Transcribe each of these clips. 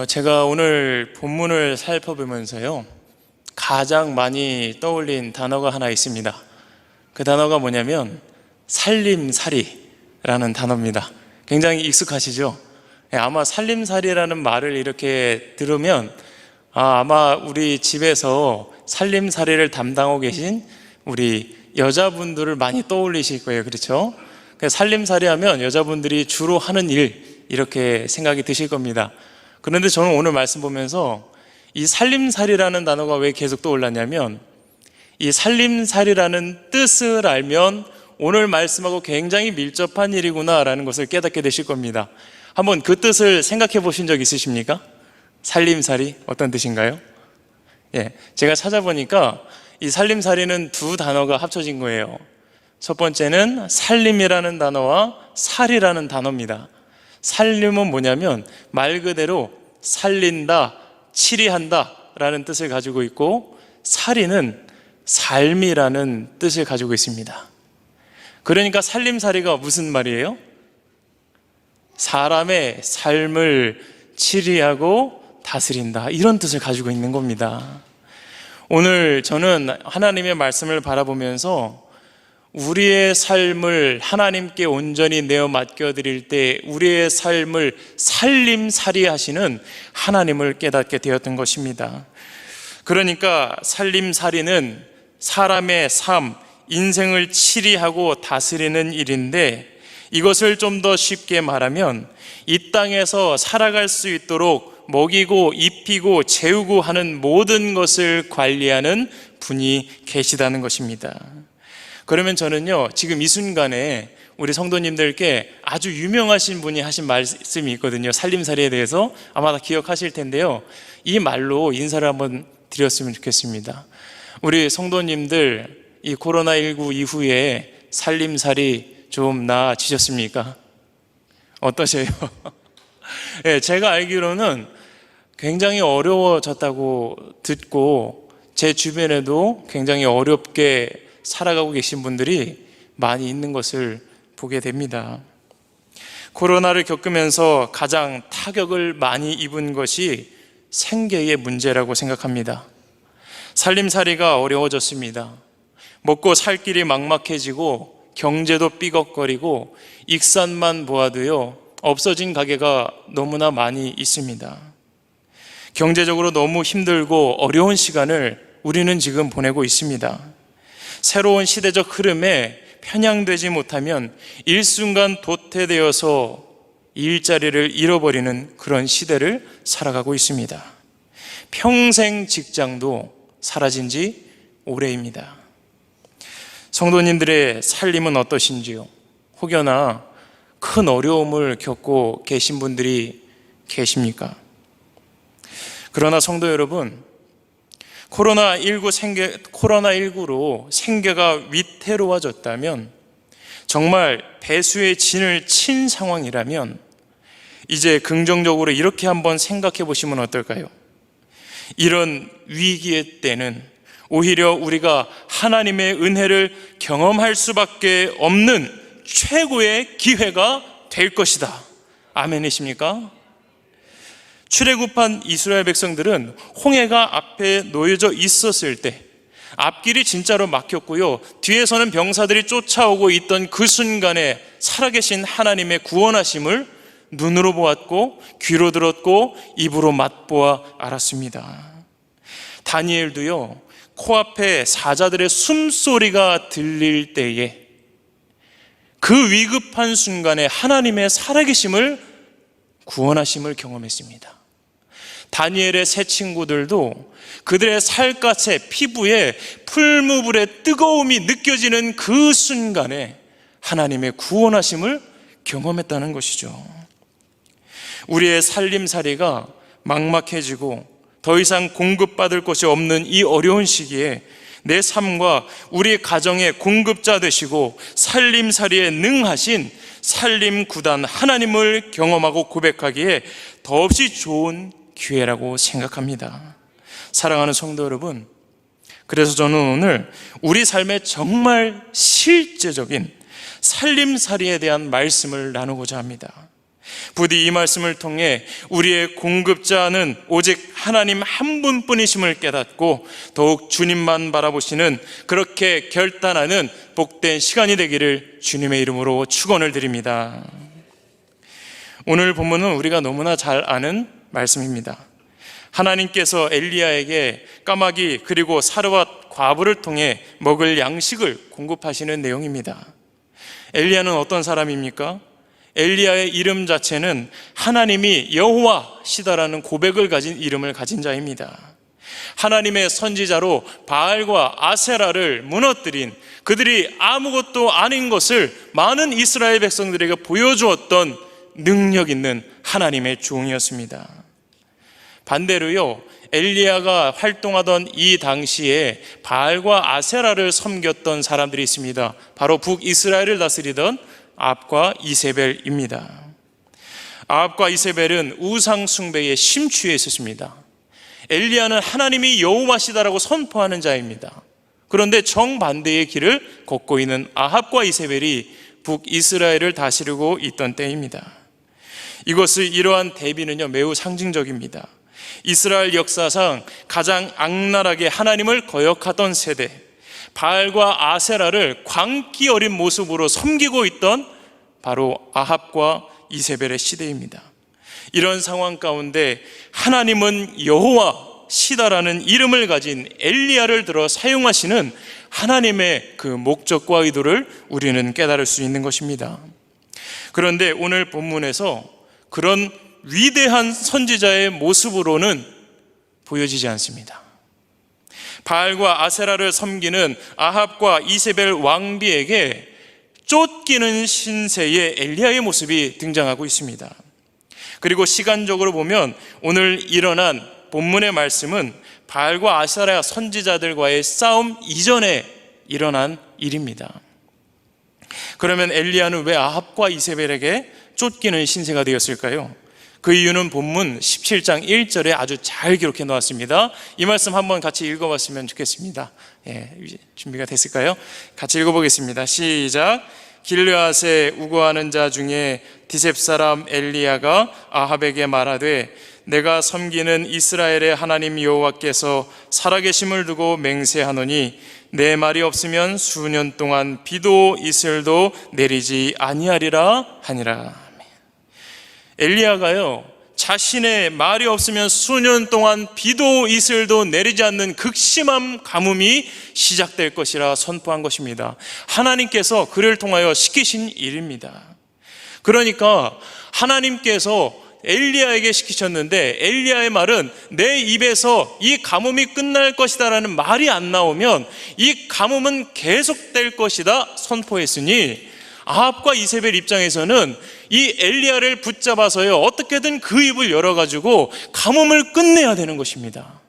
제가 오늘 본문을 살펴보면서요, 가장 많이 떠올린 단어가 하나 있습니다. 그 단어가 뭐냐면 살림살이라는 단어입니다. 굉장히 익숙하시죠? 아마 살림살이라는 말을 이렇게 들으면 아마 우리 집에서 살림살이를 담당하고 계신 우리 여자분들을 많이 떠올리실 거예요. 그렇죠? 살림살이 하면 여자분들이 주로 하는 일, 이렇게 생각이 드실 겁니다. 그런데 저는 오늘 말씀 보면서 이 살림살이라는 단어가 왜 계속 떠올랐냐면, 이 살림살이라는 뜻을 알면 오늘 말씀하고 굉장히 밀접한 일이구나라는 것을 깨닫게 되실 겁니다. 한번 그 뜻을 생각해 보신 적 있으십니까? 살림살이 어떤 뜻인가요? 제가 찾아보니까 이 살림살이는 두 단어가 합쳐진 거예요. 첫 번째는 살림이라는 단어와 살이라는 단어입니다. 살림은 뭐냐면 말 그대로 살린다, 치리한다 라는 뜻을 가지고 있고, 살이는 삶이라는 뜻을 가지고 있습니다. 그러니까 살림살이가 무슨 말이에요? 사람의 삶을 치리하고 다스린다, 이런 뜻을 가지고 있는 겁니다. 오늘 저는 하나님의 말씀을 바라보면서 우리의 삶을 하나님께 온전히 내어 맡겨드릴 때 우리의 삶을 살림살이 하시는 하나님을 깨닫게 되었던 것입니다. 그러니까 살림살이는 사람의 삶, 인생을 치리하고 다스리는 일인데, 이것을 좀 더 쉽게 말하면 이 땅에서 살아갈 수 있도록 먹이고 입히고 재우고 하는 모든 것을 관리하는 분이 계시다는 것입니다. 그러면 저는요, 지금 이 순간에 우리 성도님들께 아주 유명하신 분이 하신 말씀이 있거든요. 살림살이에 대해서 아마 다 기억하실 텐데요, 이 말로 인사를 한번 드렸으면 좋겠습니다. 우리 성도님들, 이 코로나19 이후에 살림살이 좀 나아지셨습니까? 어떠세요? 제가 알기로는 굉장히 어려워졌다고 듣고, 제 주변에도 굉장히 어렵게 살아가고 계신 분들이 많이 있는 것을 보게 됩니다. 코로나를 겪으면서 가장 타격을 많이 입은 것이 생계의 문제라고 생각합니다. 살림살이가 어려워졌습니다. 먹고 살 길이 막막해지고 경제도 삐걱거리고 익산만 보아도요, 없어진 가게가 너무나 많이 있습니다. 경제적으로 너무 힘들고 어려운 시간을 우리는 지금 보내고 있습니다. 새로운 시대적 흐름에 편향되지 못하면 일순간 도태되어서 일자리를 잃어버리는 그런 시대를 살아가고 있습니다. 평생 직장도 사라진 지 오래입니다. 성도님들의 살림은 어떠신지요? 혹여나 큰 어려움을 겪고 계신 분들이 계십니까? 그러나 성도 여러분, 코로나19로 생계가 위태로워졌다면, 정말 배수의 진을 친 상황이라면 이제 긍정적으로 이렇게 한번 생각해 보시면 어떨까요? 이런 위기의 때는 오히려 우리가 하나님의 은혜를 경험할 수밖에 없는 최고의 기회가 될 것이다. 아멘이십니까? 출애굽한 이스라엘 백성들은 홍해가 앞에 놓여져 있었을 때 앞길이 진짜로 막혔고요, 뒤에서는 병사들이 쫓아오고 있던 그 순간에 살아계신 하나님의 구원하심을 눈으로 보았고 귀로 들었고 입으로 맛보아 알았습니다. 다니엘도요, 코앞에 사자들의 숨소리가 들릴 때에 그 위급한 순간에 하나님의 살아계심을, 구원하심을 경험했습니다. 다니엘의 세 친구들도 그들의 살갗에, 피부에 풀무불의 뜨거움이 느껴지는 그 순간에 하나님의 구원하심을 경험했다는 것이죠. 우리의 살림살이가 막막해지고 더 이상 공급받을 것이 없는 이 어려운 시기에 내 삶과 우리 가정의 공급자 되시고 살림살이에 능하신 살림구단 하나님을 경험하고 고백하기에 더없이 좋은 기회라고 생각합니다. 사랑하는 성도 여러분, 그래서 저는 오늘 우리 삶에 정말 실제적인 살림살이에 대한 말씀을 나누고자 합니다. 부디 이 말씀을 통해 우리의 공급자는 오직 하나님 한 분뿐이심을 깨닫고 더욱 주님만 바라보시는 그렇게 결단하는 복된 시간이 되기를 주님의 이름으로 축원을 드립니다. 오늘 본문은 우리가 너무나 잘 아는 말씀입니다. 하나님께서 엘리야에게 까마귀 그리고 사르밧 과부를 통해 먹을 양식을 공급하시는 내용입니다. 엘리야는 어떤 사람입니까? 엘리야의 이름 자체는 하나님이 여호와시다라는 고백을 가진 이름을 가진 자입니다. 하나님의 선지자로 바알과 아세라를 무너뜨린, 그들이 아무것도 아닌 것을 많은 이스라엘 백성들에게 보여주었던 능력 있는 하나님의 종이었습니다. 반대로요, 엘리야가 활동하던 이 당시에 바알과 아세라를 섬겼던 사람들이 있습니다. 바로 북이스라엘을 다스리던 아합과 이세벨입니다. 아합과 이세벨은 우상 숭배에 심취해 있었습니다. 엘리야는 하나님이 여호와시다라고 선포하는 자입니다. 그런데 정반대의 길을 걷고 있는 아합과 이세벨이 북이스라엘을 다스리고 있던 때입니다. 이것을 이러한 대비는요, 매우 상징적입니다. 이스라엘 역사상 가장 악랄하게 하나님을 거역하던 세대, 바알과 아세라를 광기 어린 모습으로 섬기고 있던 바로 아합과 이세벨의 시대입니다. 이런 상황 가운데 하나님은 여호와시다라는 이름을 가진 엘리야를 들어 사용하시는 하나님의 그 목적과 의도를 우리는 깨달을 수 있는 것입니다. 그런데 오늘 본문에서 그런 위대한 선지자의 모습으로는 보여지지 않습니다. 바알과 아세라를 섬기는 아합과 이세벨 왕비에게 쫓기는 신세의 엘리야의 모습이 등장하고 있습니다. 그리고 시간적으로 보면 오늘 일어난 본문의 말씀은 바알과 아세라 선지자들과의 싸움 이전에 일어난 일입니다. 그러면 엘리야는 왜 아합과 이세벨에게 쫓기는 신세가 되었을까요? 그 이유는 본문 17장 1절에 아주 잘 기록해 놓았습니다. 이 말씀 한번 같이 읽어봤으면 좋겠습니다. 준비가 됐을까요? 같이 읽어보겠습니다. 시작. 길르앗에 우거하는 자 중에 디셉 사람 엘리야가 아합에게 말하되 내가 섬기는 이스라엘의 하나님 여호와께서 살아계심을 두고 맹세하노니 내 말이 없으면 수년 동안 비도 이슬도 내리지 아니하리라 하니라. 엘리야가요, 자신의 말이 없으면 수년 동안 비도 이슬도 내리지 않는 극심한 가뭄이 시작될 것이라 선포한 것입니다. 하나님께서 그를 통하여 시키신 일입니다. 그러니까 하나님께서 엘리야에게 시키셨는데 엘리야의 말은 내 입에서 이 가뭄이 끝날 것이다라는 말이 안 나오면 이 가뭄은 계속될 것이다 선포했으니 아합과 이세벨 입장에서는 이 엘리야를 붙잡아서요, 어떻게든 그 입을 열어가지고 가뭄을 끝내야 되는 것입니다.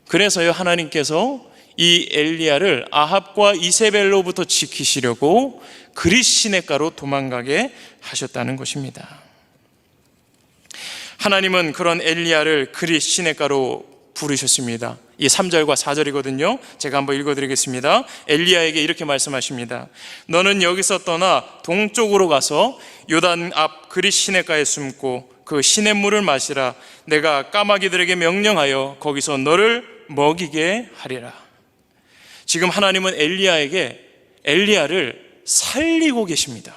그래서요, 하나님께서 이 엘리야를 아합과 이세벨로부터 지키시려고 그릿 시냇가로 도망가게 하셨다는 것입니다. 하나님은 그런 엘리야를 그릿 시냇가로 부르셨습니다. 이 3절과 4절이거든요. 제가 한번 읽어드리겠습니다. 엘리야에게 이렇게 말씀하십니다. 너는 여기서 떠나 동쪽으로 가서 요단 앞 그릿 시냇가에 숨고 그 시냇물을 마시라. 내가 까마귀들에게 명령하여 거기서 너를 먹이게 하리라. 지금 하나님은 엘리야를 살리고 계십니다.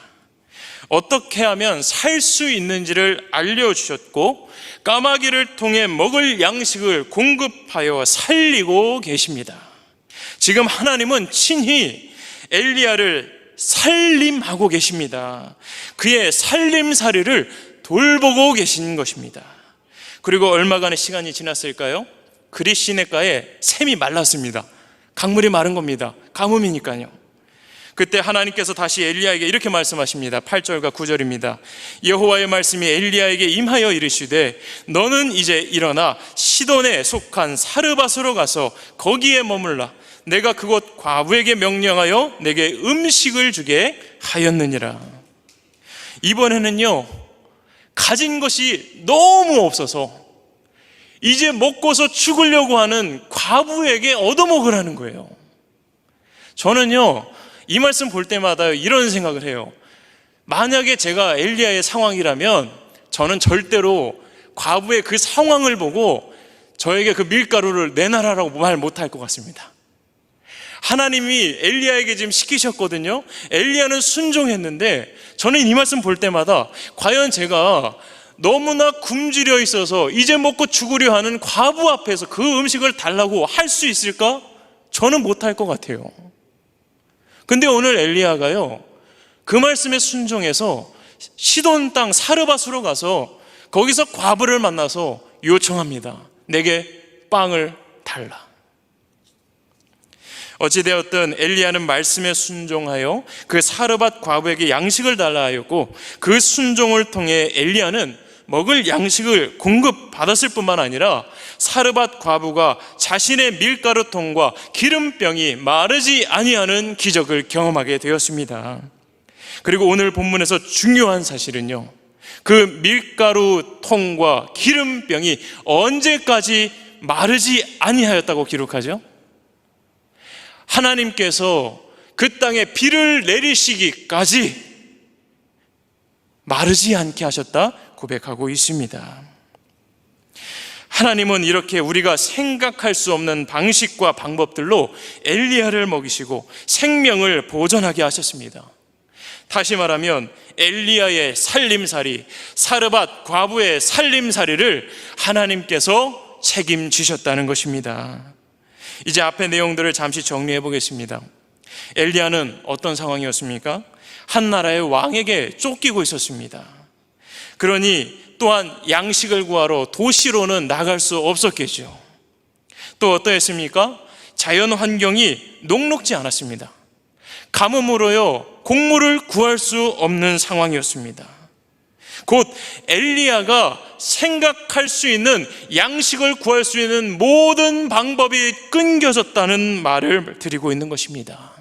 어떻게 하면 살 수 있는지를 알려주셨고 까마귀를 통해 먹을 양식을 공급하여 살리고 계십니다. 지금 하나님은 친히 엘리야를 살림하고 계십니다. 그의 살림살이를 돌보고 계신 것입니다. 그리고 얼마간의 시간이 지났을까요? 그릿 시냇가에 샘이 말랐습니다. 강물이 마른 겁니다. 가뭄이니까요. 그때 하나님께서 다시 엘리야에게 이렇게 말씀하십니다. 8절과 9절입니다. 여호와의 말씀이 엘리야에게 임하여 이르시되 너는 이제 일어나 시돈에 속한 사르밧으로 가서 거기에 머물라. 내가 그곳 과부에게 명령하여 내게 음식을 주게 하였느니라. 이번에는요, 가진 것이 너무 없어서 이제 먹고서 죽으려고 하는 과부에게 얻어먹으라는 거예요. 저는요, 이 말씀 볼 때마다 이런 생각을 해요. 만약에 제가 엘리야의 상황이라면 저는 절대로 과부의 그 상황을 보고 저에게 그 밀가루를 내놔라라고 말 못할 것 같습니다. 하나님이 엘리야에게 지금 시키셨거든요. 엘리야는 순종했는데 저는 이 말씀 볼 때마다 과연 제가 너무나 굶주려 있어서 이제 먹고 죽으려 하는 과부 앞에서 그 음식을 달라고 할 수 있을까? 저는 못할 것 같아요. 근데 오늘 엘리야가요, 그 말씀에 순종해서 시돈 땅 사르밧으로 가서 거기서 과부를 만나서 요청합니다. 내게 빵을 달라. 어찌되었든 엘리야는 말씀에 순종하여 그 사르밧 과부에게 양식을 달라 하였고, 그 순종을 통해 엘리야는 먹을 양식을 공급받았을 뿐만 아니라 사르밧 과부가 자신의 밀가루통과 기름병이 마르지 아니하는 기적을 경험하게 되었습니다. 그리고 오늘 본문에서 중요한 사실은요, 그 밀가루통과 기름병이 언제까지 마르지 아니하였다고 기록하죠? 하나님께서 그 땅에 비를 내리시기까지 마르지 않게 하셨다 고백하고 있습니다. 하나님은 이렇게 우리가 생각할 수 없는 방식과 방법들로 엘리야를 먹이시고 생명을 보존하게 하셨습니다. 다시 말하면 엘리야의 살림살이, 사르밧 과부의 살림살이를 하나님께서 책임지셨다는 것입니다. 이제 앞의 내용들을 잠시 정리해 보겠습니다. 엘리야는 어떤 상황이었습니까? 한 나라의 왕에게 쫓기고 있었습니다. 그러니 또한 양식을 구하러 도시로는 나갈 수 없었겠죠. 또 어떠했습니까? 자연 환경이 녹록지 않았습니다. 가뭄으로요, 곡물을 구할 수 없는 상황이었습니다. 곧 엘리야가 생각할 수 있는, 양식을 구할 수 있는 모든 방법이 끊겨졌다는 말을 드리고 있는 것입니다.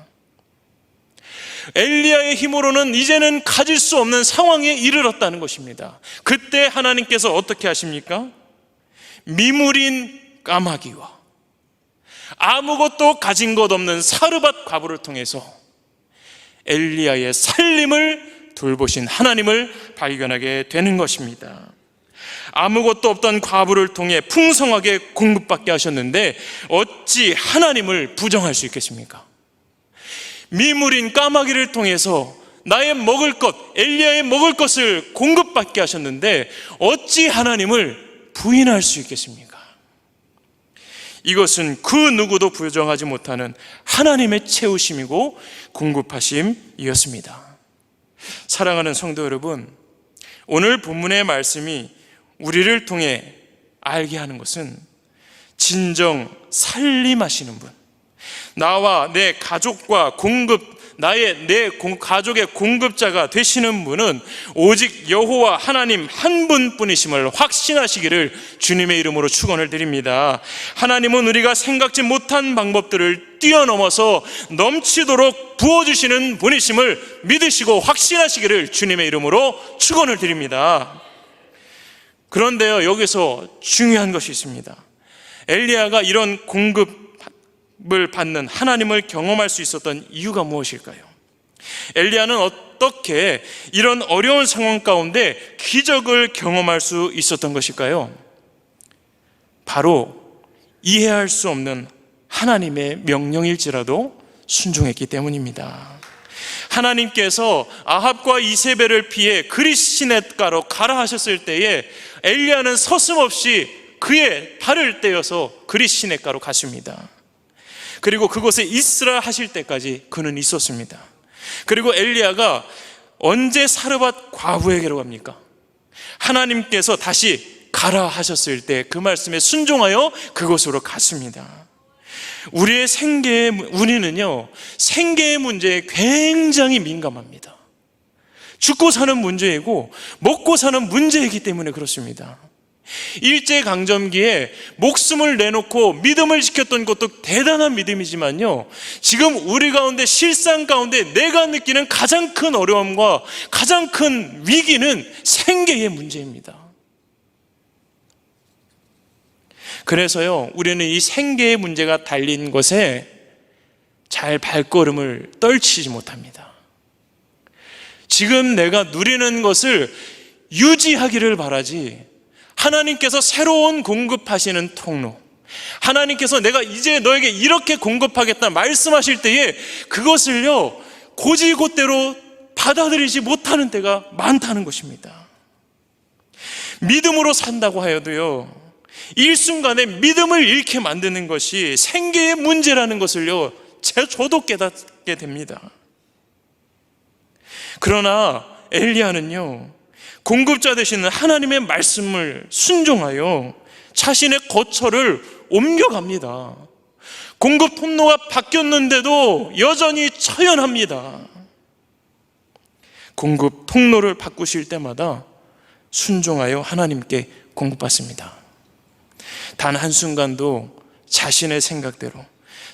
엘리야의 힘으로는 이제는 가질 수 없는 상황에 이르렀다는 것입니다. 그때 하나님께서 어떻게 하십니까? 미물인 까마귀와 아무것도 가진 것 없는 사르밧 과부를 통해서 엘리야의 살림을 돌보신 하나님을 발견하게 되는 것입니다. 아무것도 없던 과부를 통해 풍성하게 공급받게 하셨는데 어찌 하나님을 부정할 수 있겠습니까? 미물인 까마귀를 통해서 나의 먹을 것, 엘리야의 먹을 것을 공급받게 하셨는데 어찌 하나님을 부인할 수 있겠습니까? 이것은 그 누구도 부정하지 못하는 하나님의 채우심이고 공급하심이었습니다. 사랑하는 성도 여러분, 오늘 본문의 말씀이 우리를 통해 알게 하는 것은 진정 살림하시는 분, 나와 내 가족과 내 가족의 공급자가 되시는 분은 오직 여호와 하나님 한 분뿐이심을 확신하시기를 주님의 이름으로 축원을 드립니다. 하나님은 우리가 생각지 못한 방법들을 뛰어넘어서 넘치도록 부어주시는 분이심을 믿으시고 확신하시기를 주님의 이름으로 축원을 드립니다. 그런데요, 여기서 중요한 것이 있습니다. 엘리야가 이런 공급을 받는 하나님을 경험할 수 있었던 이유가 무엇일까요? 엘리야는 어떻게 이런 어려운 상황 가운데 기적을 경험할 수 있었던 것일까요? 바로 이해할 수 없는 하나님의 명령일지라도 순종했기 때문입니다. 하나님께서 아합과 이세벨을 피해 그릿시냇가로 가라 하셨을 때에 엘리야는 서슴없이 그의 발을 떼어서 그릿시냇가로 갔습니다. 그리고 그곳에 있으라 하실 때까지 그는 있었습니다. 그리고 엘리야가 언제 사르밧 과부에게로 갑니까? 하나님께서 다시 가라 하셨을 때 그 말씀에 순종하여 그곳으로 갔습니다. 우리는요, 생계의 문제에 굉장히 민감합니다. 죽고 사는 문제이고 먹고 사는 문제이기 때문에 그렇습니다. 일제강점기에 목숨을 내놓고 믿음을 지켰던 것도 대단한 믿음이지만요, 지금 우리 가운데, 실상 가운데 내가 느끼는 가장 큰 어려움과 가장 큰 위기는 생계의 문제입니다. 그래서요, 우리는 이 생계의 문제가 달린 것에 잘 발걸음을 떨치지 못합니다. 지금 내가 누리는 것을 유지하기를 바라지, 하나님께서 새로운 공급하시는 통로, 하나님께서 내가 이제 너에게 이렇게 공급하겠다 말씀하실 때에 그것을요 고지곳대로 받아들이지 못하는 때가 많다는 것입니다. 믿음으로 산다고 하여도요, 일순간에 믿음을 잃게 만드는 것이 생계의 문제라는 것을요 저도 깨닫게 됩니다. 그러나 엘리야는요 공급자 되시는 하나님의 말씀을 순종하여 자신의 거처를 옮겨갑니다. 공급 통로가 바뀌었는데도 여전히 처연합니다. 공급 통로를 바꾸실 때마다 순종하여 하나님께 공급받습니다. 단 한순간도 자신의 생각대로,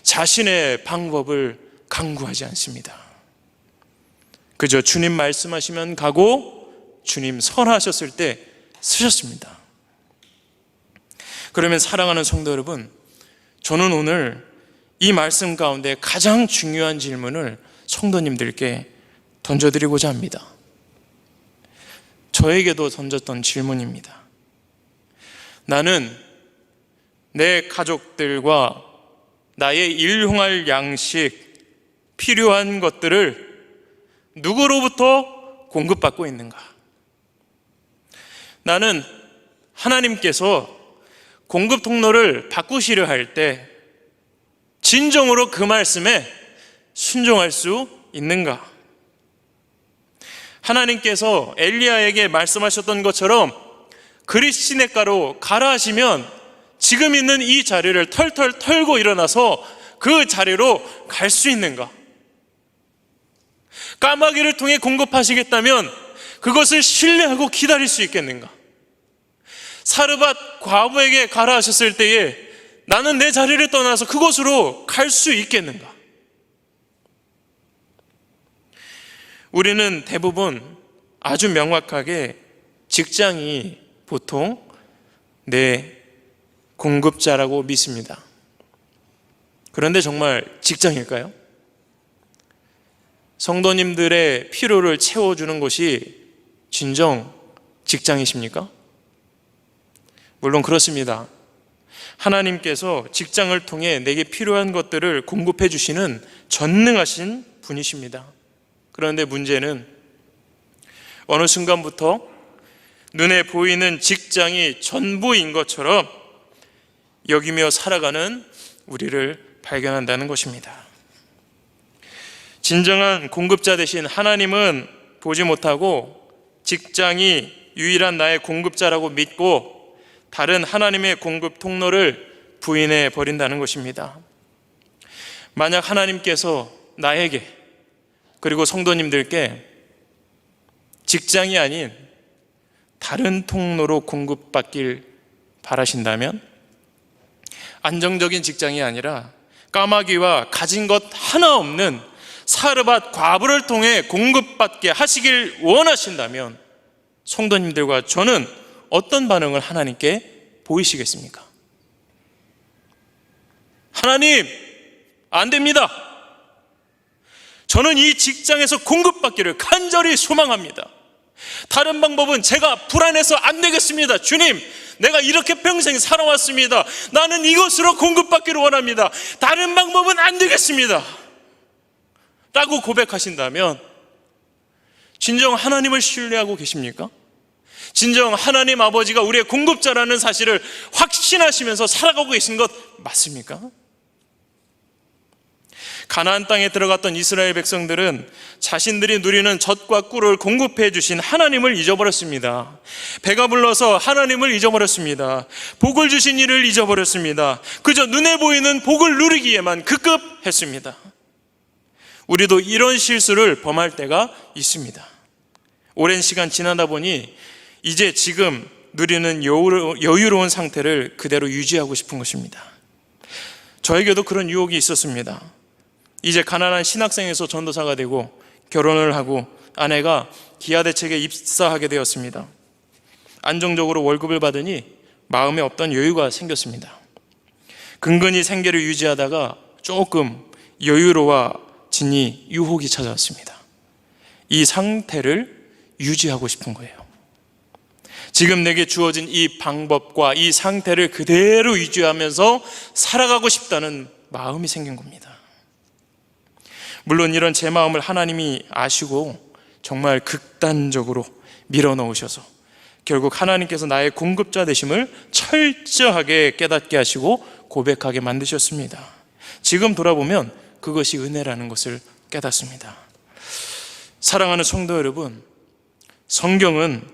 자신의 방법을 강구하지 않습니다. 그저 주님 말씀하시면 가고 주님 선하셨을 때 쓰셨습니다. 그러면 사랑하는 성도 여러분, 저는 오늘 이 말씀 가운데 가장 중요한 질문을 성도님들께 던져드리고자 합니다. 저에게도 던졌던 질문입니다. 나는 내 가족들과 나의 일용할 양식, 필요한 것들을 누구로부터 공급받고 있는가? 나는 하나님께서 공급 통로를 바꾸시려 할 때 진정으로 그 말씀에 순종할 수 있는가? 하나님께서 엘리야에게 말씀하셨던 것처럼 그릿 시냇가로 가라 하시면 지금 있는 이 자리를 털털 털고 일어나서 그 자리로 갈 수 있는가? 까마귀를 통해 공급하시겠다면 그것을 신뢰하고 기다릴 수 있겠는가? 사르밧 과부에게 가라 하셨을 때에 나는 내 자리를 떠나서 그곳으로 갈 수 있겠는가? 우리는 대부분 아주 명확하게 직장이 보통 내 공급자라고 믿습니다. 그런데 정말 직장일까요? 성도님들의 필요를 채워주는 곳이 진정 직장이십니까? 물론 그렇습니다. 하나님께서 직장을 통해 내게 필요한 것들을 공급해 주시는 전능하신 분이십니다. 그런데 문제는 어느 순간부터 눈에 보이는 직장이 전부인 것처럼 여기며 살아가는 우리를 발견한다는 것입니다. 진정한 공급자 되신 하나님은 보지 못하고 직장이 유일한 나의 공급자라고 믿고 다른 하나님의 공급 통로를 부인해 버린다는 것입니다. 만약 하나님께서 나에게 그리고 성도님들께 직장이 아닌 다른 통로로 공급받길 바라신다면 안정적인 직장이 아니라 까마귀와 가진 것 하나 없는 사르밧 과부를 통해 공급받게 하시길 원하신다면 성도님들과 저는 어떤 반응을 하나님께 보이시겠습니까? 하나님, 안 됩니다. 저는 이 직장에서 공급받기를 간절히 소망합니다. 다른 방법은 제가 불안해서 안 되겠습니다. 주님, 내가 이렇게 평생 살아왔습니다. 나는 이것으로 공급받기를 원합니다. 다른 방법은 안 되겠습니다. 라고 고백하신다면 진정 하나님을 신뢰하고 계십니까? 진정 하나님 아버지가 우리의 공급자라는 사실을 확신하시면서 살아가고 계신 것 맞습니까? 가나안 땅에 들어갔던 이스라엘 백성들은 자신들이 누리는 젖과 꿀을 공급해 주신 하나님을 잊어버렸습니다. 배가 불러서 하나님을 잊어버렸습니다. 복을 주신 이를 잊어버렸습니다. 그저 눈에 보이는 복을 누리기에만 급급했습니다. 우리도 이런 실수를 범할 때가 있습니다. 오랜 시간 지나다 보니 이제 지금 누리는 여유로운 상태를 그대로 유지하고 싶은 것입니다. 저에게도 그런 유혹이 있었습니다. 이제 가난한 신학생에서 전도사가 되고 결혼을 하고 아내가 기아대책에 입사하게 되었습니다. 안정적으로 월급을 받으니 마음에 없던 여유가 생겼습니다. 근근히 생계를 유지하다가 조금 여유로워지니 유혹이 찾아왔습니다. 이 상태를 유지하고 싶은 거예요. 지금 내게 주어진 이 방법과 이 상태를 그대로 유지하면서 살아가고 싶다는 마음이 생긴 겁니다. 물론 이런 제 마음을 하나님이 아시고 정말 극단적으로 밀어넣으셔서 결국 하나님께서 나의 공급자 되심을 철저하게 깨닫게 하시고 고백하게 만드셨습니다. 지금 돌아보면 그것이 은혜라는 것을 깨닫습니다. 사랑하는 성도 여러분, 성경은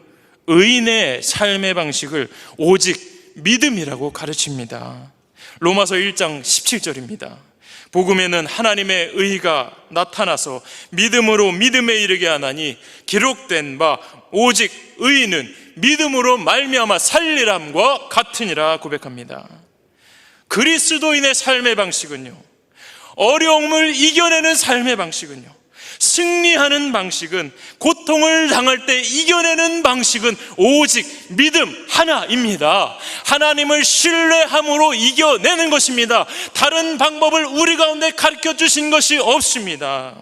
의인의 삶의 방식을 오직 믿음이라고 가르칩니다. 로마서 1장 17절입니다. 복음에는 하나님의 의가 나타나서 믿음으로 믿음에 이르게 하나니 기록된 바 오직 의인은 믿음으로 말미암아 살리람과 같으니라 고백합니다. 그리스도인의 삶의 방식은요, 어려움을 이겨내는 삶의 방식은요, 승리하는 방식은, 고통을 당할 때 이겨내는 방식은 오직 믿음 하나입니다. 하나님을 신뢰함으로 이겨내는 것입니다. 다른 방법을 우리 가운데 가르쳐 주신 것이 없습니다.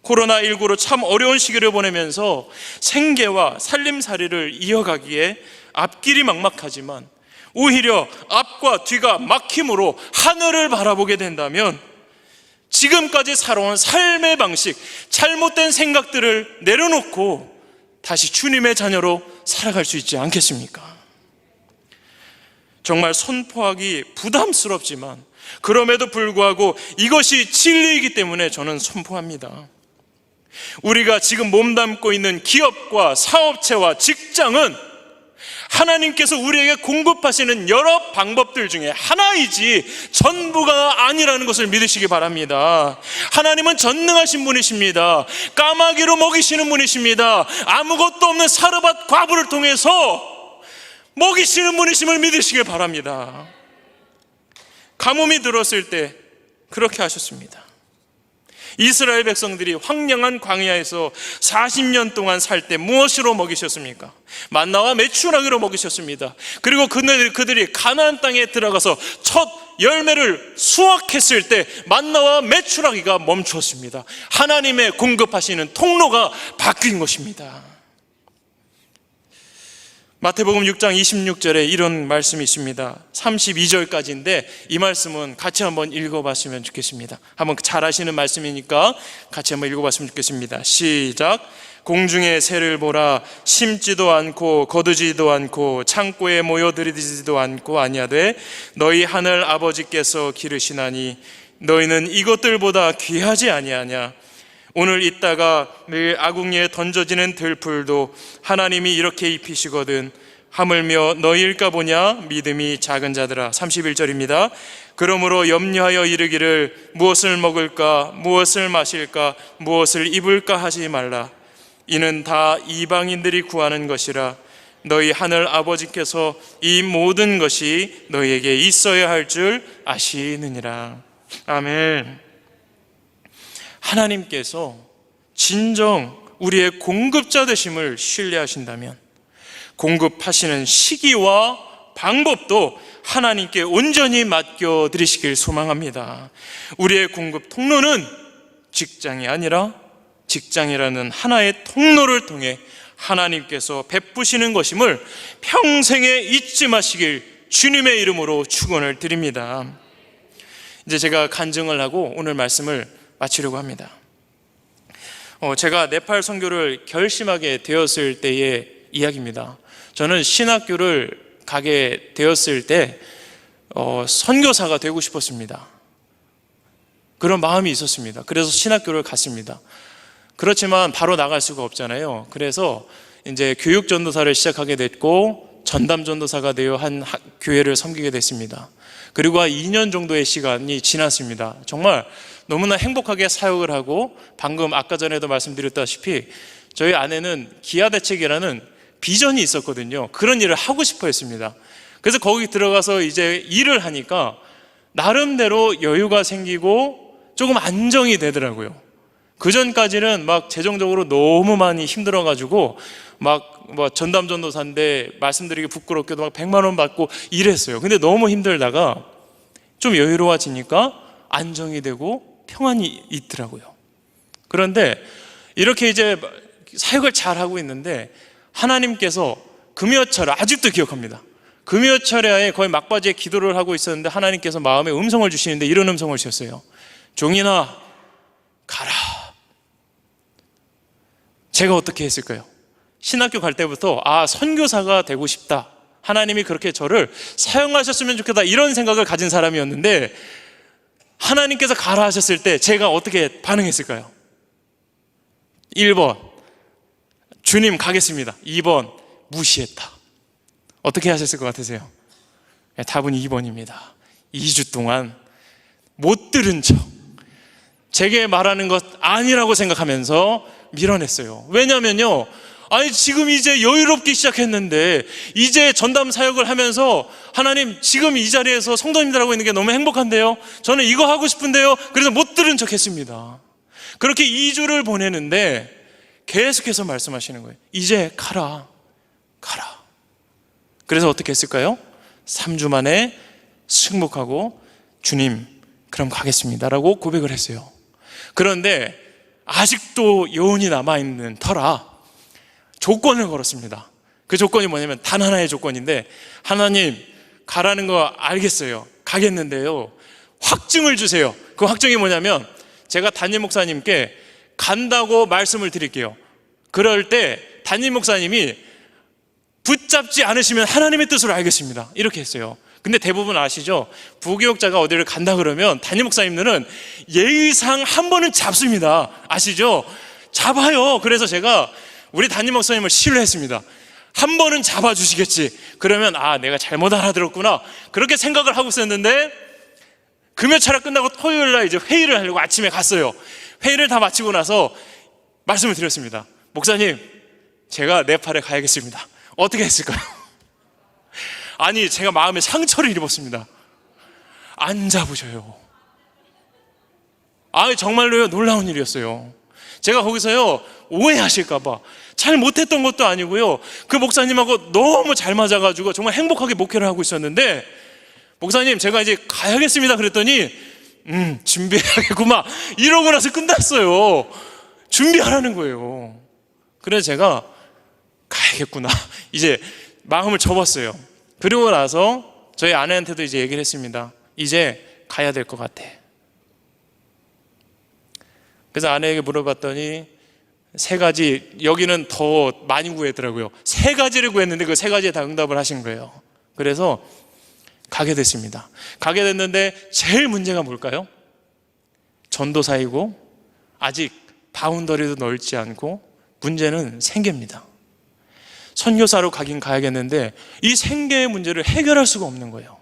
코로나19로 참 어려운 시기를 보내면서 생계와 살림살이를 이어가기에 앞길이 막막하지만 오히려 앞과 뒤가 막힘으로 하늘을 바라보게 된다면 지금까지 살아온 삶의 방식, 잘못된 생각들을 내려놓고 다시 주님의 자녀로 살아갈 수 있지 않겠습니까? 정말 선포하기 부담스럽지만 그럼에도 불구하고 이것이 진리이기 때문에 저는 선포합니다. 우리가 지금 몸담고 있는 기업과 사업체와 직장은 하나님께서 우리에게 공급하시는 여러 방법들 중에 하나이지 전부가 아니라는 것을 믿으시기 바랍니다. 하나님은 전능하신 분이십니다. 까마귀로 먹이시는 분이십니다. 아무것도 없는 사르밧 과부를 통해서 먹이시는 분이심을 믿으시길 바랍니다. 가뭄이 들었을 때 그렇게 하셨습니다. 이스라엘 백성들이 황량한 광야에서 40년 동안 살 때 무엇으로 먹이셨습니까? 만나와 메추라기로 먹이셨습니다. 그리고 그들이 가나안 땅에 들어가서 첫 열매를 수확했을 때 만나와 메추라기가 멈추었습니다. 하나님의 공급하시는 통로가 바뀐 것입니다. 마태복음 6장 26절에 이런 말씀이 있습니다. 32절까지인데 이 말씀은 같이 한번 읽어봤으면 좋겠습니다. 한번 잘 아시는 말씀이니까 같이 한번 읽어봤으면 좋겠습니다. 시작. 공중의 새를 보라. 심지도 않고 거두지도 않고 창고에 모여들이지도 않고 아니하되 너희 하늘 아버지께서 기르시나니 너희는 이것들보다 귀하지 아니하냐. 오늘 있다가 매일 아궁이에 던져지는 들풀도 하나님이 이렇게 입히시거든 하물며 너희일까 보냐 믿음이 작은 자들아. 31절입니다. 그러므로 염려하여 이르기를 무엇을 먹을까 무엇을 마실까 무엇을 입을까 하지 말라. 이는 다 이방인들이 구하는 것이라. 너희 하늘 아버지께서 이 모든 것이 너희에게 있어야 할 줄 아시느니라. 아멘. 하나님께서 진정 우리의 공급자 되심을 신뢰하신다면 공급하시는 시기와 방법도 하나님께 온전히 맡겨드리시길 소망합니다. 우리의 공급 통로는 직장이 아니라 직장이라는 하나의 통로를 통해 하나님께서 베푸시는 것임을 평생에 잊지 마시길 주님의 이름으로 축원을 드립니다. 이제 제가 간증을 하고 오늘 말씀을 마치려고 합니다. 제가 네팔 선교를 결심하게 되었을 때의 이야기입니다. 저는 신학교를 가게 되었을 때 선교사가 되고 싶었습니다. 그런 마음이 있었습니다. 그래서 신학교를 갔습니다. 그렇지만 바로 나갈 수가 없잖아요. 그래서 이제 교육 전도사를 시작하게 됐고 전담 전도사가 되어 한 교회를 섬기게 됐습니다. 그리고 한 2년 정도의 시간이 지났습니다. 정말 너무나 행복하게 사역을 하고 방금 아까 전에도 말씀드렸다시피 저희 아내는 기아대책이라는 비전이 있었거든요. 그런 일을 하고 싶어 했습니다. 그래서 거기 들어가서 이제 일을 하니까 나름대로 여유가 생기고 조금 안정이 되더라고요. 그 전까지는 막 재정적으로 너무 많이 힘들어가지고 막 전담 전도사인데 말씀드리기 부끄럽게도 막 100만 원 받고 이랬어요. 근데 너무 힘들다가 좀 여유로워지니까 안정이 되고 평안이 있더라고요. 그런데 이렇게 이제 사역을 잘 하고 있는데 하나님께서 금요철, 아직도 기억합니다. 금요철에 거의 막바지에 기도를 하고 있었는데 하나님께서 마음에 음성을 주시는데 이런 음성을 주셨어요. 종인아, 가라. 제가 어떻게 했을까요? 신학교 갈 때부터 선교사가 되고 싶다, 하나님이 그렇게 저를 사용하셨으면 좋겠다, 이런 생각을 가진 사람이었는데 하나님께서 가라 하셨을 때 제가 어떻게 반응했을까요? 1번 주님 가겠습니다. 2번 무시했다. 어떻게 하셨을 것 같으세요? 답은 2번입니다. 2주 동안 못 들은 척, 제게 말하는 것 아니라고 생각하면서 밀어냈어요. 왜냐면요, 지금 이제 여유롭기 시작했는데, 이제 전담 사역을 하면서 하나님 지금 이 자리에서 성도님들하고 있는 게 너무 행복한데요, 저는 이거 하고 싶은데요, 그래서 못 들은 척 했습니다. 그렇게 2주를 보내는데 계속해서 말씀하시는 거예요. 이제 가라. 그래서 어떻게 했을까요? 3주 만에 승복하고 주님 그럼 가겠습니다 라고 고백을 했어요. 그런데 아직도 여운이 남아있는 터라 조건을 걸었습니다. 그 조건이 뭐냐면 단 하나의 조건인데, 하나님 가라는 거 알겠어요, 가겠는데요, 확증을 주세요. 그 확증이 뭐냐면 제가 담임 목사님께 간다고 말씀을 드릴게요. 그럴 때 담임 목사님이 붙잡지 않으시면 하나님의 뜻으로 알겠습니다, 이렇게 했어요. 근데 대부분 아시죠? 부교육자가 어디를 간다 그러면 담임 목사님들은 예의상 한 번은 잡습니다. 아시죠? 잡아요. 그래서 제가 우리 담임 목사님을 신뢰했습니다. 한 번은 잡아주시겠지. 그러면 내가 잘못 알아들었구나, 그렇게 생각을 하고 있었는데, 금요철학 끝나고 토요일날 이제 회의를 하려고 아침에 갔어요. 회의를 다 마치고 나서 말씀을 드렸습니다. 목사님, 제가 네팔에 가야겠습니다. 어떻게 했을까요? 제가 마음에 상처를 입었습니다. 안 잡으셔요. 정말로요, 놀라운 일이었어요. 제가 거기서요, 오해하실까봐 잘 못했던 것도 아니고요, 그 목사님하고 너무 잘 맞아가지고 정말 행복하게 목회를 하고 있었는데, 목사님 제가 이제 가야겠습니다 그랬더니 준비해야겠구만 이러고 나서 끝났어요. 준비하라는 거예요. 그래서 제가 가야겠구나 이제 마음을 접었어요. 그리고 나서 저희 아내한테도 이제 얘기를 했습니다. 이제 가야 될 것 같아. 그래서 아내에게 물어봤더니 3가지, 여기는 더 많이 구했더라고요. 3가지를 구했는데 그 3가지에 다 응답을 하신 거예요. 그래서 가게 됐습니다. 가게 됐는데 제일 문제가 뭘까요? 전도사이고 아직 바운더리도 넓지 않고 문제는 생계입니다. 선교사로 가긴 가야겠는데 이 생계의 문제를 해결할 수가 없는 거예요.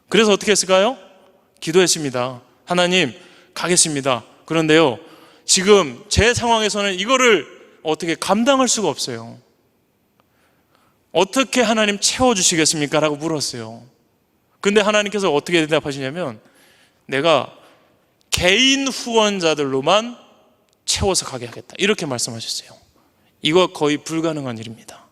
그래서 어떻게 했을까요? 기도했습니다. 하나님 가겠습니다. 그런데요, 지금 제 상황에서는 이거를 어떻게 감당할 수가 없어요. 어떻게 하나님 채워주시겠습니까? 라고 물었어요. 근데 하나님께서 어떻게 대답하시냐면, 내가 개인 후원자들로만 채워서 가게 하겠다, 이렇게 말씀하셨어요. 이거 거의 불가능한 일입니다.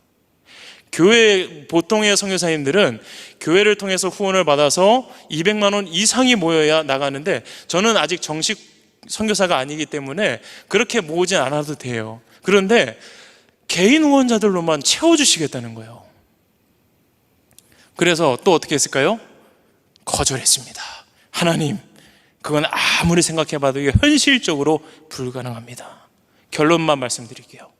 교회 보통의 선교사님들은 교회를 통해서 후원을 받아서 200만 원 이상이 모여야 나가는데, 저는 아직 정식 선교사가 아니기 때문에 그렇게 모으진 않아도 돼요. 그런데 개인 후원자들로만 채워주시겠다는 거예요. 그래서 또 어떻게 했을까요? 거절했습니다. 하나님, 그건 아무리 생각해봐도 이게 현실적으로 불가능합니다. 결론만 말씀드릴게요.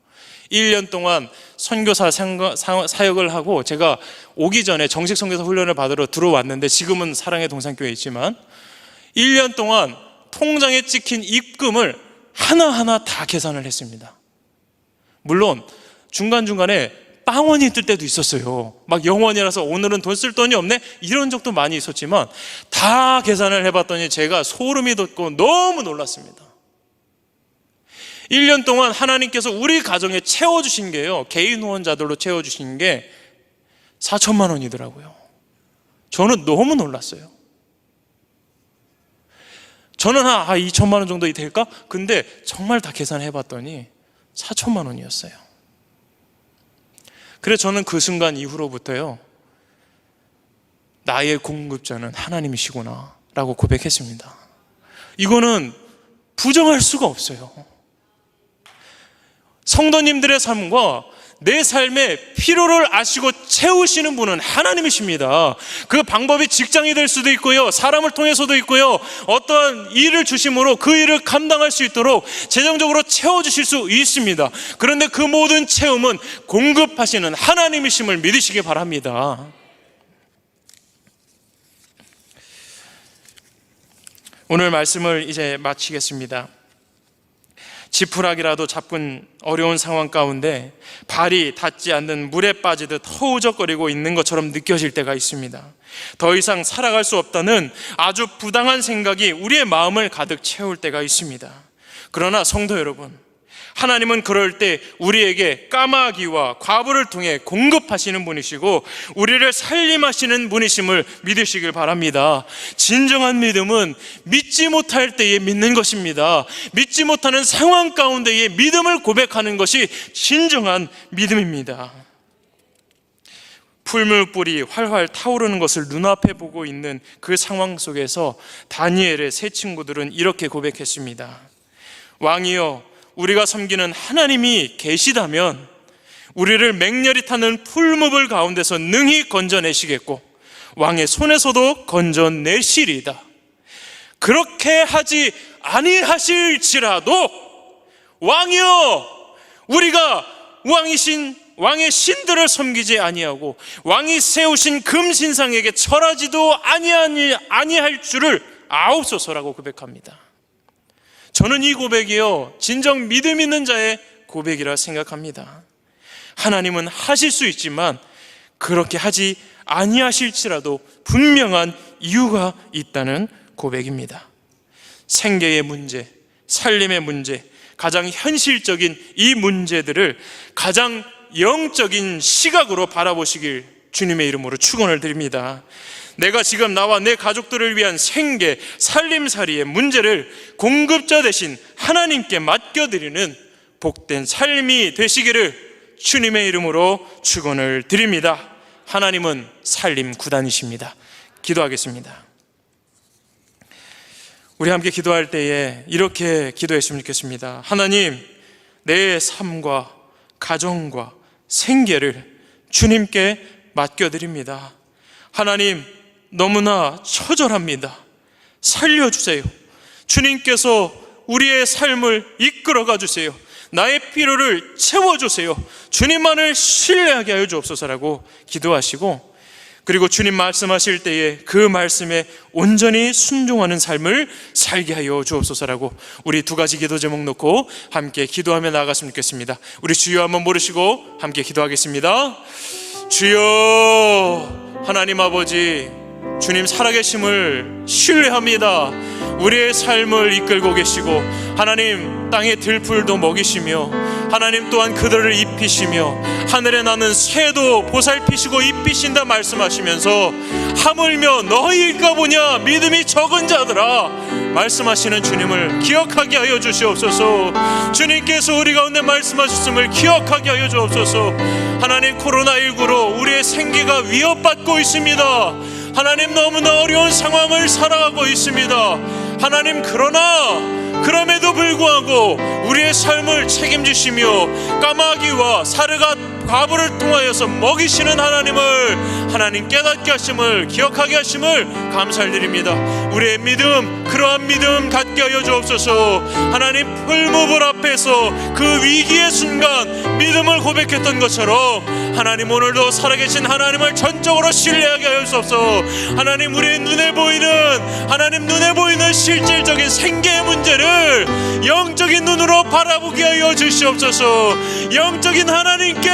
1년 동안 선교사 사역을 하고, 제가 오기 전에 정식 선교사 훈련을 받으러 들어왔는데, 지금은 사랑의 동산교회에 있지만 1년 동안 통장에 찍힌 입금을 하나하나 다 계산을 했습니다. 물론 중간중간에 빵원이 뜰 때도 있었어요. 막 영원이라서 오늘은 돈 쓸 돈이 없네, 이런 적도 많이 있었지만 다 계산을 해봤더니 제가 소름이 돋고 너무 놀랐습니다. 1년 동안 하나님께서 우리 가정에 채워주신 게요, 개인 후원자들로 채워주신 게 4천만 원이더라고요. 저는 너무 놀랐어요. 저는 2천만 원 정도 될까? 근데 정말 다 계산해봤더니 4천만 원이었어요. 그래서 저는 그 순간 이후로부터요, 나의 공급자는 하나님이시구나 라고 고백했습니다. 이거는 부정할 수가 없어요. 성도님들의 삶과 내 삶의 필요를 아시고 채우시는 분은 하나님이십니다. 그 방법이 직장이 될 수도 있고요, 사람을 통해서도 있고요, 어떠한 일을 주심으로 그 일을 감당할 수 있도록 재정적으로 채워주실 수 있습니다. 그런데 그 모든 채움은 공급하시는 하나님이심을 믿으시기 바랍니다. 오늘 말씀을 이제 마치겠습니다. 지푸라기라도 잡은 어려운 상황 가운데 발이 닿지 않는 물에 빠지듯 허우적거리고 있는 것처럼 느껴질 때가 있습니다. 더 이상 살아갈 수 없다는 아주 부당한 생각이 우리의 마음을 가득 채울 때가 있습니다. 그러나 성도 여러분, 하나님은 그럴 때 우리에게 까마귀와 과부를 통해 공급하시는 분이시고 우리를 살림하시는 분이심을 믿으시길 바랍니다. 진정한 믿음은 믿지 못할 때에 믿는 것입니다. 믿지 못하는 상황 가운데에 믿음을 고백하는 것이 진정한 믿음입니다. 풀물불이 활활 타오르는 것을 눈앞에 보고 있는 그 상황 속에서 다니엘의 세 친구들은 이렇게 고백했습니다. 왕이여, 우리가 섬기는 하나님이 계시다면 우리를 맹렬히 타는 풀무불 가운데서 능히 건져내시겠고 왕의 손에서도 건져내시리이다. 그렇게 하지 아니하실지라도 왕이여, 우리가 왕의 신들을 섬기지 아니하고 왕이 세우신 금신상에게 절하지도 아니할 줄을 아옵소서라고 고백합니다. 저는 이 고백이요, 진정 믿음 있는 자의 고백이라 생각합니다. 하나님은 하실 수 있지만 그렇게 하지 아니하실지라도 분명한 이유가 있다는 고백입니다. 생계의 문제, 살림의 문제, 가장 현실적인 이 문제들을 가장 영적인 시각으로 바라보시길 주님의 이름으로 축원을 드립니다. 내가 지금 나와 내 가족들을 위한 생계, 살림살이의 문제를 공급자 되신 하나님께 맡겨드리는 복된 삶이 되시기를 주님의 이름으로 축원을 드립니다. 하나님은 살림 구단이십니다. 기도하겠습니다. 우리 함께 기도할 때에 이렇게 기도했으면 좋겠습니다. 하나님, 내 삶과 가정과 생계를 주님께 맡겨드립니다. 하나님, 너무나 처절합니다. 살려주세요. 주님께서 우리의 삶을 이끌어가 주세요. 나의 필요를 채워주세요. 주님만을 신뢰하게 하여 주옵소서라고 기도하시고, 그리고 주님 말씀하실 때에 그 말씀에 온전히 순종하는 삶을 살게 하여 주옵소서라고 우리 두 가지 기도 제목 놓고 함께 기도하며 나아갔으면 좋겠습니다. 우리 주여 한번 부르시고 함께 기도하겠습니다. 주여, 하나님 아버지, 주님 살아계심을 신뢰합니다. 우리의 삶을 이끌고 계시고 하나님 땅의 들풀도 먹이시며 하나님 또한 그들을 입히시며 하늘에 나는 새도 보살피시고 입히신다 말씀하시면서 하물며 너희일까 보냐 믿음이 적은 자들아 말씀하시는 주님을 기억하게 하여 주시옵소서. 주님께서 우리 가운데 말씀하셨음을 기억하게 하여 주옵소서. 하나님, 코로나19로 우리의 생계가 위협받고 있습니다. 하나님, 너무나 어려운 상황을 살아가고 있습니다. 하나님, 그럼에도 불구하고 우리의 삶을 책임지시며 까마귀와 사르가 과부를 통하여서 먹이시는 하나님을 하나님 깨닫게 하심을 기억하게 하심을 감사드립니다. 우리의 믿음, 그러한 믿음 갖게 하여 주옵소서. 하나님, 풀무불 앞에서 그 위기의 순간 믿음을 고백했던 것처럼 하나님, 오늘도 살아계신 하나님을 전적으로 신뢰하게 하여 주옵소서. 하나님, 우리의 눈에 보이는 실질적인 생계의 문제를 영적인 눈으로 바라보게 하여 주시옵소서. 영적인 하나님께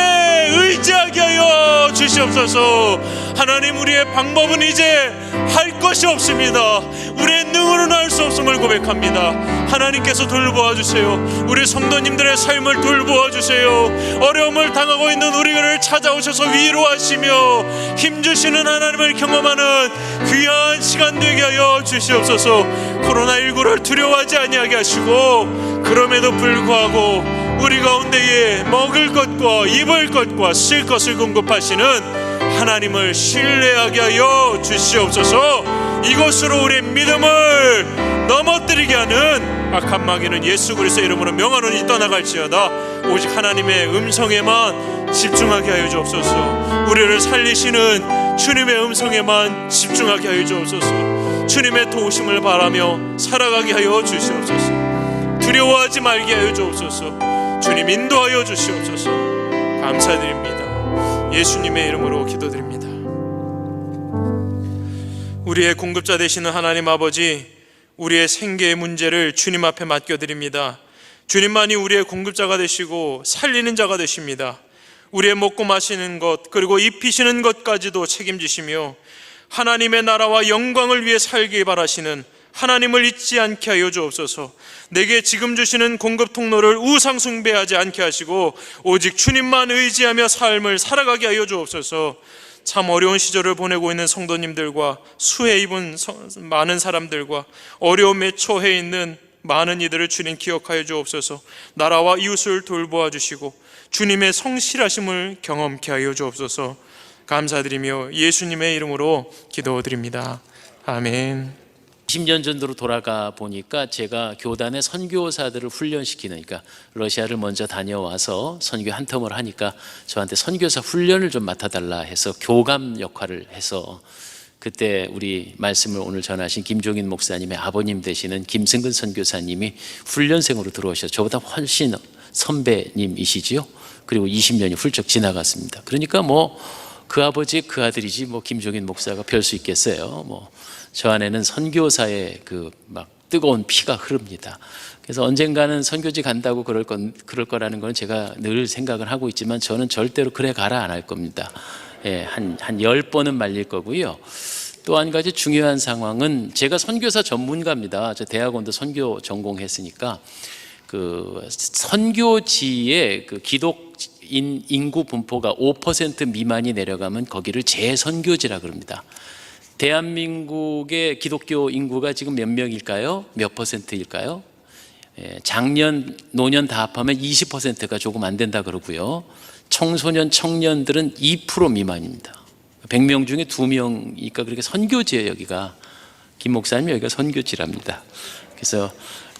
의지하게 하여 주시옵소서. 하나님, 우리의 방법은 이제 할 것이 없습니다. 우리의 능으로는 할 수 없음을 고백합니다. 하나님께서 돌보아 주세요. 우리 성도님들의 삶을 돌보아 주세요. 어려움을 당하고 있는 우리를 찾아오셔서 위로하시며 힘주시는 하나님을 경험하는 귀한 시간 되게 하여 주시옵소서. 코로나19를 두려워하지 아니하게 하시고 그럼에도 불구하고 우리 가운데에 먹을 것과 입을 것과 쓸 것을 공급하시는 하나님을 신뢰하게 하여 주시옵소서. 이것으로 우리의 믿음을 넘어뜨리게 하는 악한 마귀는 예수 그리스도의 이름으로 명하노니 떠나갈지어다. 오직 하나님의 음성에만 집중하게 하여 주옵소서. 우리를 살리시는 주님의 음성에만 집중하게 하여 주옵소서. 주님의 도우심을 바라며 살아가게 하여 주시옵소서. 두려워하지 말게 하여 주옵소서. 주님 인도하여 주시옵소서. 감사드립니다. 예수님의 이름으로 기도드립니다. 우리의 공급자 되시는 하나님 아버지, 우리의 생계의 문제를 주님 앞에 맡겨드립니다. 주님만이 우리의 공급자가 되시고 살리는 자가 되십니다. 우리의 먹고 마시는 것, 그리고 입히시는 것까지도 책임지시며 하나님의 나라와 영광을 위해 살기 바라시는 하나님을 잊지 않게 하여 주옵소서. 내게 지금 주시는 공급 통로를 우상 숭배하지 않게 하시고 오직 주님만 의지하며 삶을 살아가게 하여 주옵소서. 참 어려운 시절을 보내고 있는 성도님들과 수해 입은 많은 사람들과 어려움에 처해 있는 많은 이들을 주님 기억하여 주옵소서. 나라와 이웃을 돌보아 주시고 주님의 성실하심을 경험케 하여 주옵소서. 감사드리며 예수님의 이름으로 기도드립니다. 아멘. 10년 전으로 돌아가 보니까 제가 교단의 선교사들을 훈련시키는, 그러니까 러시아를 먼저 다녀와서 선교 한 텀을 하니까 저한테 선교사 훈련을 좀 맡아달라 해서 교감 역할을 해서, 그때 우리 말씀을 오늘 전하신 김종인 목사님의 아버님 되시는 김승근 선교사님이 훈련생으로 들어오셔서 저보다 훨씬 선배님이시지요. 그리고 20년이 훌쩍 지나갔습니다. 그러니까 뭐 그 아버지 그 아들이지 뭐 김종인 목사가 별 수 있겠어요. 뭐 저 안에는 선교사의 그 막 뜨거운 피가 흐릅니다. 그래서 언젠가는 선교지 간다고 그럴 거라는 건 제가 늘 생각을 하고 있지만 저는 절대로 그래 가라 안 할 겁니다. 예, 한 10번은 말릴 거고요. 또 한 가지 중요한 상황은 제가 선교사 전문가입니다. 저 대학원도 선교 전공했으니까 그 선교지의 그 기독인 인구 분포가 5% 미만이 내려가면 거기를 재선교지라 그럽니다. 대한민국의 기독교 인구가 지금 몇 명일까요? 몇 퍼센트일까요? 작년, 노년 다 합하면 20%가 조금 안 된다 그러고요. 청소년, 청년들은 2% 미만입니다. 100명 중에 2명이니까 그렇게 선교지예요, 여기가. 김 목사님 여기가 선교지랍니다. 그래서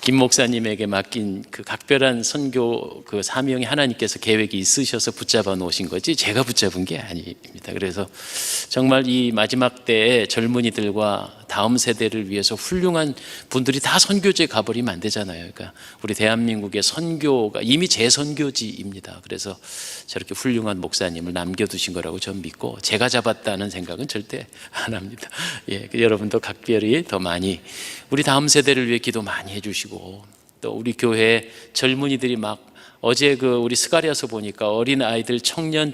김 목사님에게 맡긴 그 각별한 선교 그 사명이 하나님께서 계획이 있으셔서 붙잡아 놓으신 거지 제가 붙잡은 게 아닙니다. 그래서 정말 이 마지막 때에 젊은이들과 다음 세대를 위해서 훌륭한 분들이 다 선교지에 가버리면 안 되잖아요. 그러니까 우리 대한민국의 선교가 이미 재선교지입니다. 그래서 저렇게 훌륭한 목사님을 남겨두신 거라고 저는 믿고 제가 잡았다는 생각은 절대 안 합니다. 예, 여러분도 각별히 더 많이 우리 다음 세대를 위해 기도 많이 해주시고, 또 우리 교회 젊은이들이 막 어제 그 우리 스가랴서 보니까 어린 아이들, 청년,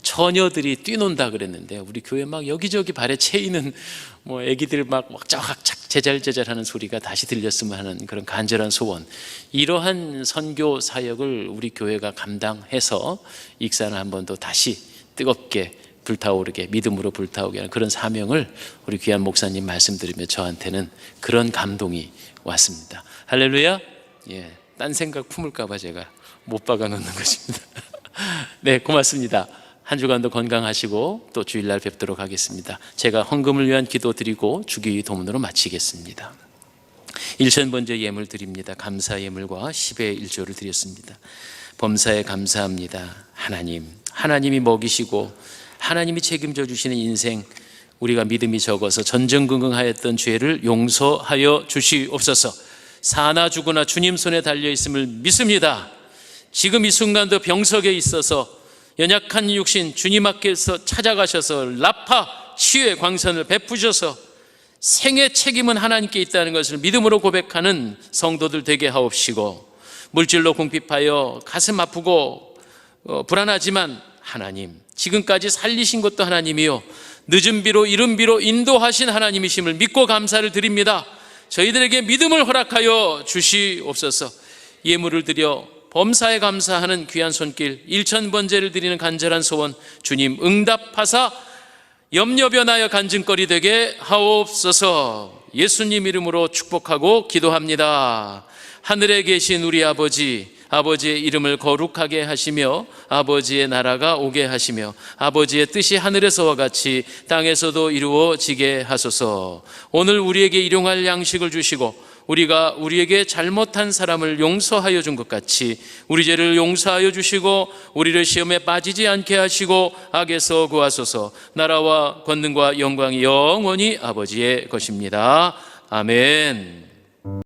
처녀들이 뛰논다 그랬는데 우리 교회 막 여기저기 발에 채이는 뭐 애기들 막 왁짝왁짝 제잘제잘하는 소리가 다시 들렸으면 하는 그런 간절한 소원. 이러한 선교 사역을 우리 교회가 감당해서 익산을 한 번 더 다시 뜨겁게 불타오르게, 믿음으로 불타오게 하는 그런 사명을 우리 귀한 목사님 말씀 들으며 저한테는 그런 감동이 왔습니다. 할렐루야. 예, 딴 생각 품을까 봐 제가 못 박아 놓는 것입니다. 네, 고맙습니다. 한 주간도 건강하시고 또 주일날 뵙도록 하겠습니다. 제가 헌금을 위한 기도 드리고 주기 도문으로 마치겠습니다. 1000번째 예물 드립니다. 감사 예물과 10의 1조를 드렸습니다. 범사에 감사합니다. 하나님이 먹이시고 하나님이 책임져 주시는 인생, 우리가 믿음이 적어서 전전긍긍하였던 죄를 용서하여 주시옵소서. 사나 죽으나 주님 손에 달려있음을 믿습니다. 지금 이 순간도 병석에 있어서 연약한 육신 주님 앞에서 찾아가셔서 라파 치유의 광선을 베푸셔서 생의 책임은 하나님께 있다는 것을 믿음으로 고백하는 성도들 되게 하옵시고, 물질로 궁핍하여 가슴 아프고 불안하지만 하나님, 지금까지 살리신 것도 하나님이요 늦은 비로 이른 비로 인도하신 하나님이심을 믿고 감사를 드립니다. 저희들에게 믿음을 허락하여 주시옵소서. 예물을 드려 범사에 감사하는 귀한 손길, 1000번제를 드리는 간절한 소원 주님 응답하사 염려 변하여 간증거리 되게 하옵소서. 예수님 이름으로 축복하고 기도합니다. 하늘에 계신 우리 아버지, 아버지의 이름을 거룩하게 하시며 아버지의 나라가 오게 하시며 아버지의 뜻이 하늘에서와 같이 땅에서도 이루어지게 하소서. 오늘 우리에게 일용할 양식을 주시고 우리가 우리에게 잘못한 사람을 용서하여 준 것 같이 우리 죄를 용서하여 주시고 우리를 시험에 빠지지 않게 하시고 악에서 구하소서. 나라와 권능과 영광이 영원히 아버지의 것입니다. 아멘.